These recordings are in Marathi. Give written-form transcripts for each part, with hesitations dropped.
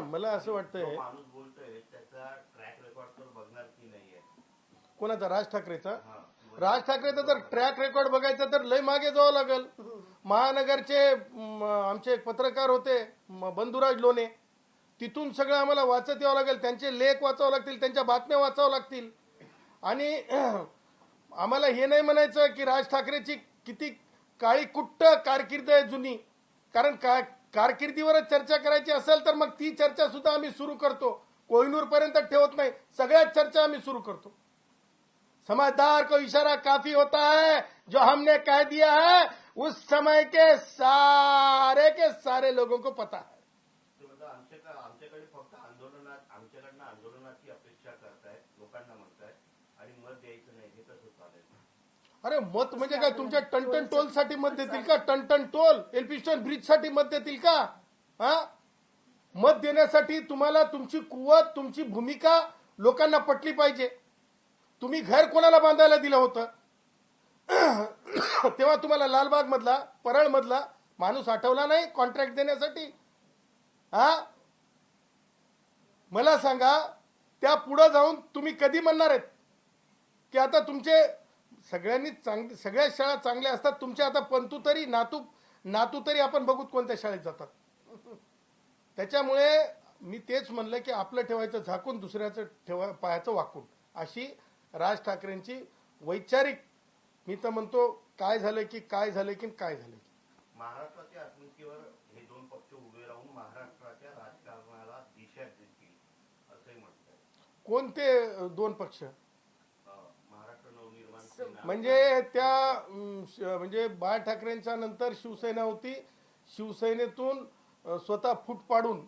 मला असं वाटतंय माणूस बोलतोय त्याचा ट्रॅक रेकॉर्ड तर बघणार की नाहीये. कोणाचा? राज ठाकरेचा. हा, राज ठाकरेचा जर ट्रॅक रेकॉर्ड बघायचा तर लय मागे जावं लागेल. महानगरचे आमचे एक पत्रकार होते बंधुराज लोणे, तिथून सगळं आम्हाला वाचत यावं लागेल, त्यांचे लेख वाचावं लागतील, त्यांच्या बातम्या वाचावं लागतील. आणि आम्हाला हे नाही म्हणायचं की राज ठाकरेची किती काळी कुट्ट कारकीर्द आहे जुनी, कारण कारकिर्दीवरच चर्चा करायची असेल तर मग ती चर्चा सुद्धा आम्ही सुरू करतो. कोहिनूर पर्यंत ठेवत नाही, सगळ्याच चर्चा आम्ही सुरू करतो. समझदार को इशारा काफी होता है, जो हमने कह दिया है उस समय के सारे लोगों को पता है. ते म्हणतात आमच्याकडे फक्त आमच्याकडनं आंदोलनाची अपेक्षा करतायत, लोकांना म्हणतायत आणि मत द्यायचं नाही, हे कसं चालेल? अरे मत म्हणजे काय? तुमच्या टनटन टोल साठी मत देतील का? टनटन टोल एल्फिस्टन ब्रिज साठी मत देतील का? हा, मत देण्यासाठी तुम्हाला तुमची कुवत, तुमची भूमिका लोकांना पटली पाहिजे. तुम्ही घर कोणाला बांधायला दिलं होतं? तेव्हा तुम्हाला लालबाग मधला, परळ मधला माणूस आठवला नाही कॉन्ट्रॅक्ट देण्यासाठी? हा, मला सांगा, त्या पुढे जाऊन तुम्ही कधी म्हणणार आहेत की आता तुमचे सगळ्यांनी सगळ्या शाळा चांगल्या असतात, तुमच्या आता पंतू तरी नातू तरी आपण बघूत कोणत्या शाळेत जातात. त्याच्यामुळे मी तेच म्हणलं की आपलं ठेवायचं झाकून, दुसऱ्याचं पायाचं वाकून, अशी राज ठाकरेंची वैचारिक, मी तर म्हणतो काय झालं की काय झालं की काय झालं. महाराष्ट्राच्या अस्मितेवर हे दोन पक्ष उभे राहून महाराष्ट्राच्या राजकारणाला दिशा देतील असंही म्हणतात. कोणते दोन पक्ष? महाराष्ट्र नवनिर्माण सेना म्हणजे त्या म्हणजे बाळ ठाकरेंच्या नंतर शिवसेना होती, शिवसेनेतून स्वतः फूट पाडून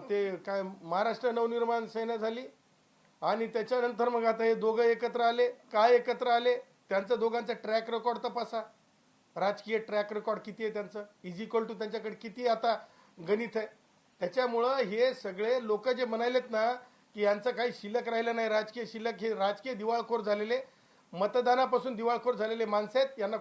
ते काय महाराष्ट्र नवनिर्माण सेना झाली. आणि त्याच्यानंतर मग आता हे दोघं एकत्र आले. काय एकत्र आले? त्यांचं दोघांचा ट्रॅक रेकॉर्ड तपासा, राजकीय ट्रॅक रेकॉर्ड किती आहे त्यांचं, इज इक्वल टू त्यांच्याकडे किती आता गणित आहे. त्याच्यामुळं हे सगळे लोक जे म्हणालेत ना की यांचं काही शिल्लक राहिलं नाही राजकीय शिल्लक, हे राजकीय दिवाळखोर झालेले, मतदानापासून दिवाळखोर झालेले माणसं आहेत. यांना